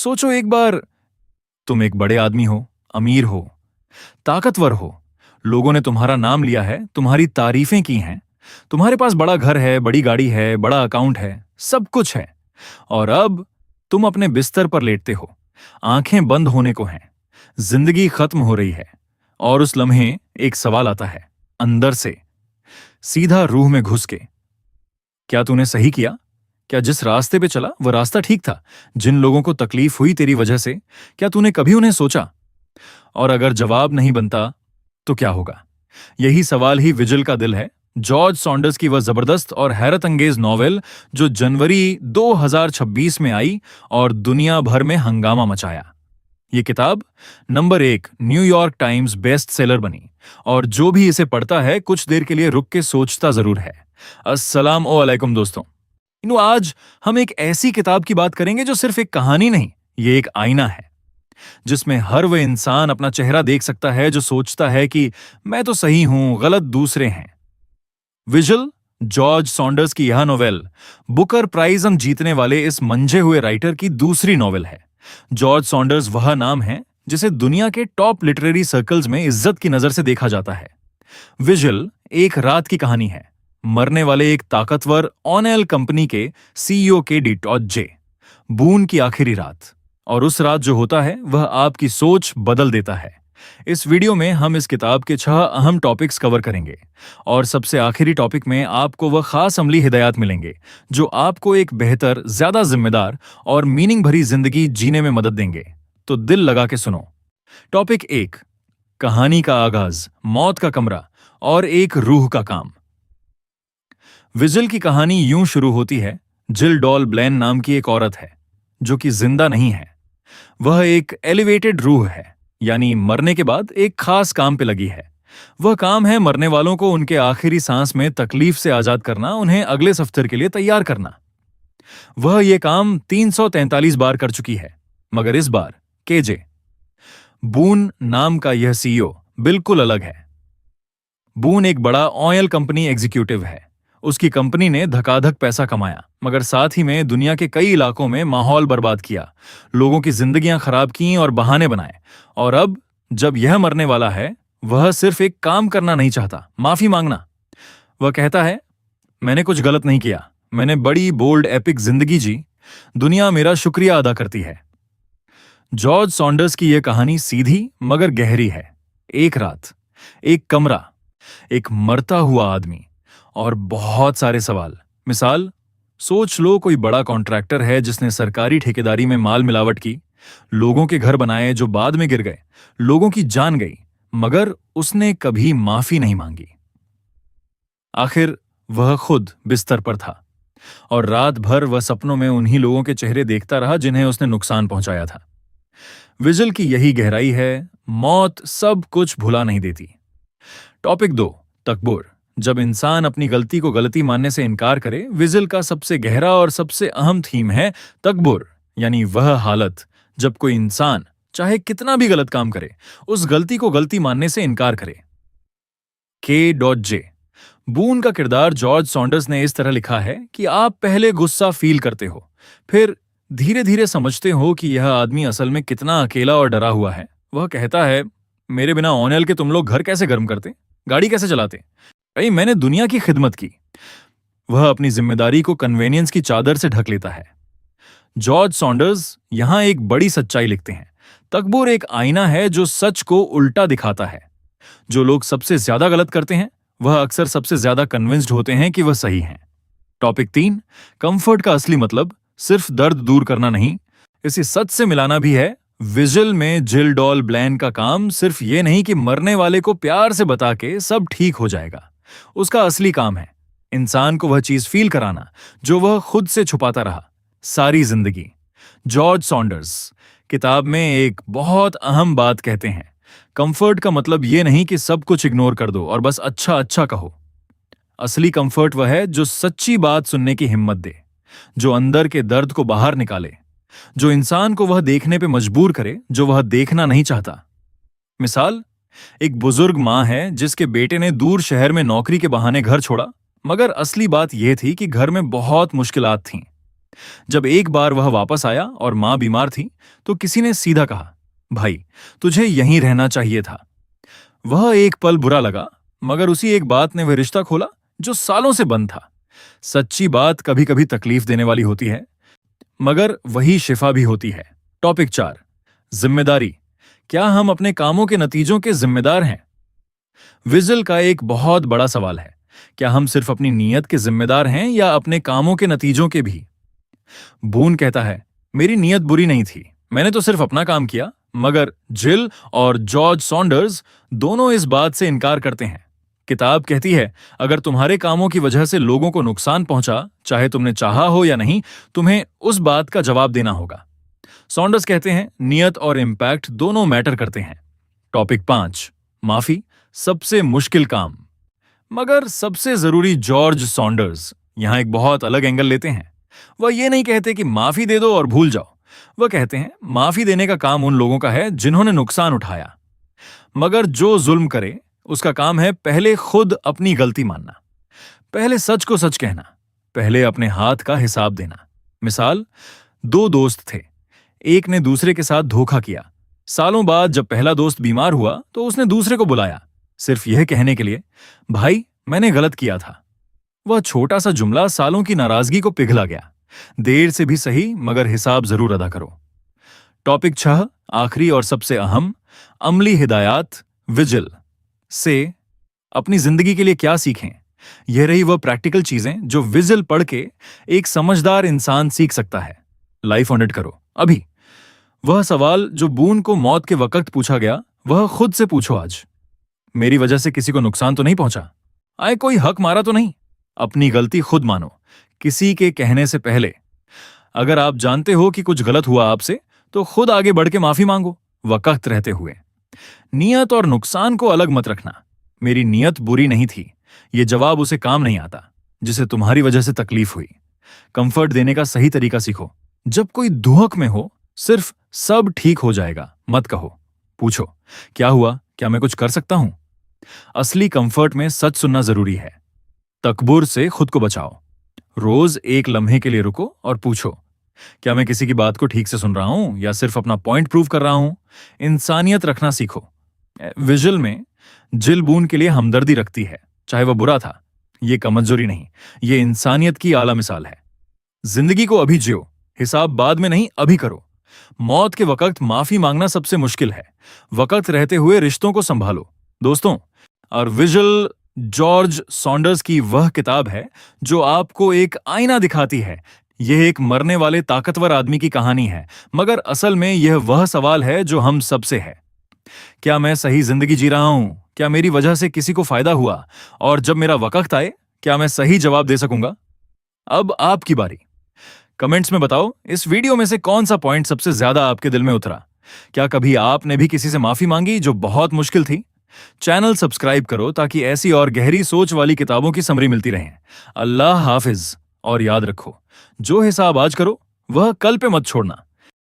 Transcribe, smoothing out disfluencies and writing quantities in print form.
सोचो एक बार, तुम एक बड़े आदमी हो, अमीर हो, ताकतवर हो, लोगों ने तुम्हारा नाम लिया है, तुम्हारी तारीफें की हैं, तुम्हारे पास बड़ा घर है, बड़ी गाड़ी है, बड़ा अकाउंट है, सब कुछ है। और अब तुम अपने बिस्तर पर लेटते हो, आंखें बंद होने को हैं, जिंदगी खत्म हो रही है। और उस लम्हे एक सवाल आता है, अंदर से, सीधा रूह में घुस के, क्या तूने सही किया? क्या जिस रास्ते पे चला वह रास्ता ठीक था? जिन लोगों को तकलीफ हुई तेरी वजह से, क्या तूने कभी उन्हें सोचा? और अगर जवाब नहीं बनता तो क्या होगा? यही सवाल ही विजिल का दिल है, जॉर्ज सॉन्डर्स की वह जबरदस्त और हैरत अंगेज नॉवेल जो जनवरी 2026 में आई और दुनिया भर में हंगामा मचाया। ये किताब number 1 New York times best seller बनी और जो भी इसे पढ़ता है कुछ देर के लिए रुक के सोचता जरूर है। अस्सलाम वालेकुम दोस्तों, आज हम एक ऐसी किताब की बात करेंगे जो सिर्फ एक कहानी नहीं, ये एक आईना है जिसमें हर वह इंसान अपना चेहरा देख सकता है जो सोचता है कि मैं तो सही हूं, गलत दूसरे हैं। विजिल, जॉर्ज सॉन्डर्स की यह नोवेल बुकर प्राइज जीतने वाले इस मंझे हुए राइटर की दूसरी नोवेल है। जॉर्ज सॉन्डर्स वह नाम है जिसे दुनिया के टॉप लिटरेरी सर्कल्स में इज्जत की नजर से देखा जाता है। विजिल एक रात की कहानी है, मरने वाले एक ताकतवर ऑनेल कंपनी के सीईओ के जे बून की आखिरी रात। और उस रात जो होता है वह आपकी सोच बदल देता है। इस वीडियो में हम इस किताब के 6 अहम टॉपिक्स कवर करेंगे और सबसे आखिरी टॉपिक में आपको वह खास अमली हिदायत मिलेंगे जो आपको एक बेहतर, ज्यादा जिम्मेदार और मीनिंग भरी जिंदगी जीने में मदद देंगे। तो दिल लगा के सुनो। टॉपिक 1, कहानी का आगाज, मौत का कमरा और एक रूह का काम। विजिल की कहानी यूं शुरू होती है। जिल डॉल ब्लैन नाम की एक औरत है जो कि जिंदा नहीं है। वह एक एलिवेटेड रूह है, यानी मरने के बाद एक खास काम पे लगी है। वह काम है मरने वालों को उनके आखिरी सांस में तकलीफ से आजाद करना, उन्हें अगले सफ्तर के लिए तैयार करना। वह यह काम 343 बार कर चुकी है, मगर इस बार केजे बून नाम का यह सीईओ बिल्कुल अलग है। बून एक बड़ा ऑयल कंपनी एग्जीक्यूटिव है। उसकी कंपनी ने धकाधक पैसा कमाया, मगर साथ ही में दुनिया के कई इलाकों में माहौल बर्बाद किया, लोगों की जिंदगियां खराब की और बहाने बनाए। और अब जब यह मरने वाला है, वह सिर्फ एक काम करना नहीं चाहता, माफी मांगना। वह कहता है, मैंने कुछ गलत नहीं किया, मैंने बड़ी बोल्ड एपिक जिंदगी जी, दुनिया मेरा शुक्रिया अदा करती है। जॉर्ज सॉन्डर्स की यह कहानी सीधी मगर गहरी है। एक रात, एक कमरा, एक मरता हुआ आदमी और बहुत सारे सवाल। मिसाल, सोच लो कोई बड़ा कॉन्ट्रैक्टर है जिसने सरकारी ठेकेदारी में माल मिलावट की, लोगों के घर बनाए जो बाद में गिर गए, लोगों की जान गई, मगर उसने कभी माफी नहीं मांगी। आखिर वह खुद बिस्तर पर था और रात भर वह सपनों में उन्हीं लोगों के चेहरे देखता रहा जिन्हें उसने नुकसान पहुंचाया था। विजिल की यही गहराई है, मौत सब कुछ भुला नहीं देती। टॉपिक 2, तकब्बुर। जब इंसान अपनी गलती को गलती मानने से इनकार करे, विजिल का सबसे गहरा और सबसे अहम थीम है तकब्बुर, यानी वह हालत जब कोई इंसान चाहे कितना भी गलत काम करे, उस गलती को गलती मानने से इनकार करे। जे बून का किरदार जॉर्ज सॉन्डर्स ने इस तरह लिखा है कि आप पहले गुस्सा फील करते हो, फिर धीरे धीरे समझते हो कि यह आदमी असल में कितना अकेला और डरा हुआ है। वह कहता है, मेरे बिना ऑनेल के तुम लोग घर कैसे गर्म करते, गाड़ी कैसे चलाते, भाई मैंने दुनिया की खिदमत की। वह अपनी जिम्मेदारी को कन्वेनियंस की चादर से ढक लेता है। जॉर्ज सॉन्डर्स यहां एक बड़ी सच्चाई लिखते हैं। तकब्बुर एक आईना है जो सच को उल्टा दिखाता है। जो लोग सबसे ज्यादा गलत करते हैं, वह अक्सर सबसे ज्यादा कन्विंस्ड होते हैं कि वह सही हैं। टॉपिक 3, कंफर्ट का असली मतलब सिर्फ दर्द दूर करना नहीं, इसे सच से मिलाना भी है। विजिल में जिल डॉल ब्लैन का काम सिर्फ ये नहीं कि मरने वाले को प्यार से बता के सब ठीक हो जाएगा। उसका असली काम है इंसान को वह चीज फील कराना जो वह खुद से छुपाता रहा सारी जिंदगी। जॉर्ज सॉन्डर्स किताब में एक बहुत अहम बात कहते हैं, कंफर्ट का मतलब यह नहीं कि सब कुछ इग्नोर कर दो और बस अच्छा अच्छा कहो। असली कंफर्ट वह है जो सच्ची बात सुनने की हिम्मत दे, जो अंदर के दर्द को बाहर निकाले, जो इंसान को वह देखने पे मजबूर करे जो वह देखना नहीं चाहता। मिसाल, एक बुजुर्ग मां है जिसके बेटे ने दूर शहर में नौकरी के बहाने घर छोड़ा, मगर असली बात यह थी कि घर में बहुत मुश्किलात थीं। जब एक बार वह वापस आया और मां बीमार थी, तो किसी ने सीधा कहा, भाई, तुझे यहीं रहना चाहिए था। वह एक पल बुरा लगा, मगर उसी एक बात ने वह रिश्ता खोला जो सालों से बंद था। सच्ची बात कभी कभी तकलीफ देने वाली होती है, मगर वही शिफा भी होती है। टॉपिक 4, जिम्मेदारी। क्या हम अपने कामों के नतीजों के जिम्मेदार हैं? विजिल का एक बहुत बड़ा सवाल है। क्या हम सिर्फ अपनी नीयत के जिम्मेदार हैं या अपने कामों के नतीजों के भी? बून कहता है, मेरी नीयत बुरी नहीं थी, मैंने तो सिर्फ अपना काम किया। मगर जिल और जॉर्ज सॉन्डर्स दोनों इस बात से इनकार करते हैं। किताब कहती है, अगर तुम्हारे कामों की वजह से लोगों को नुकसान पहुंचा, चाहे तुमने चाहा हो या नहीं, तुम्हें उस बात का जवाब देना होगा। सॉन्डर्स कहते हैं, नियत और इम्पैक्ट दोनों मैटर करते हैं। टॉपिक 5, माफी, सबसे मुश्किल काम। मगर सबसे जरूरी जॉर्ज सॉन्डर्स यहां एक बहुत अलग एंगल लेते हैं। वह ये नहीं कहते कि माफी दे दो और भूल जाओ। वह कहते हैं, माफी देने का काम उन लोगों का है जिन्होंने नुकसान उठाया, मगर जो जुल्म करे उसका काम है पहले खुद अपनी गलती मानना, पहले सच को सच कहना, पहले अपने हाथ का हिसाब देना। मिसाल, 2 दोस्त थे, एक ने दूसरे के साथ धोखा किया। सालों बाद जब पहला दोस्त बीमार हुआ तो उसने दूसरे को बुलाया, सिर्फ यह कहने के लिए, भाई, मैंने गलत किया था। वह छोटा सा जुमला सालों की नाराजगी को पिघला गया। देर से भी सही, मगर हिसाब जरूर अदा करो। टॉपिक 6, आखिरी और सबसे अहम, अमली हिदायत। विजिल से अपनी जिंदगी के लिए क्या सीखें? यह रही वह प्रैक्टिकल चीजें जो विजिल पढ़ के एक समझदार इंसान सीख सकता है। लाइफ ऑन इट करो अभी। वह सवाल जो बून को मौत के वक्त पूछा गया, वह खुद से पूछो आज। मेरी वजह से किसी को नुकसान तो नहीं पहुंचा? आए कोई हक मारा तो नहीं? अपनी गलती खुद मानो, किसी के कहने से पहले। अगर आप जानते हो कि कुछ गलत हुआ आपसे, तो खुद आगे बढ़ के माफी मांगो, वक्त रहते हुए। नियत और नुकसान को अलग मत रखना। मेरी नियत बुरी नहीं थी, यह जवाब उसे काम नहीं आता जिसे तुम्हारी वजह से तकलीफ हुई। कंफर्ट देने का सही तरीका सीखो। जब कोई दुहक में हो, सिर्फ सब ठीक हो जाएगा मत कहो, पूछो, क्या हुआ? क्या मैं कुछ कर सकता हूं? असली कंफर्ट में सच सुनना जरूरी है। तकबुर से खुद को बचाओ। रोज एक लम्हे के लिए रुको और पूछो, क्या मैं किसी की बात को ठीक से सुन रहा हूं या सिर्फ अपना पॉइंट प्रूव कर रहा हूं? इंसानियत रखना सीखो। विजिल में जिल बून के लिए हमदर्दी रखती है, चाहे वह बुरा था। यह कमजोरी नहीं, यह इंसानियत की आला मिसाल है। जिंदगी को अभी जियो, हिसाब बाद में नहीं, अभी करो। मौत के वक्त माफी मांगना सबसे मुश्किल है। वक्त रहते हुए रिश्तों को संभालो दोस्तों। और विजिल जॉर्ज सॉन्डर्स की वह किताब है जो आपको एक आईना दिखाती है। यह एक मरने वाले ताकतवर आदमी की कहानी है, मगर असल में यह वह सवाल है जो हम सबसे है। क्या मैं सही जिंदगी जी रहा हूं? क्या मेरी वजह से किसी को फायदा हुआ? और जब मेरा वक्त आए, क्या मैं सही जवाब दे सकूंगा? अब आपकी बारी। कमेंट्स में बताओ, इस वीडियो में से कौन सा पॉइंट सबसे ज्यादा आपके दिल में उतरा? क्या कभी आपने भी किसी से माफी मांगी जो बहुत मुश्किल थी? चैनल सब्सक्राइब करो ताकि ऐसी और गहरी सोच वाली किताबों की समरी मिलती रहे। अल्लाह हाफिज। और याद रखो, जो हिसाब आज करो वह कल पे मत छोड़ना।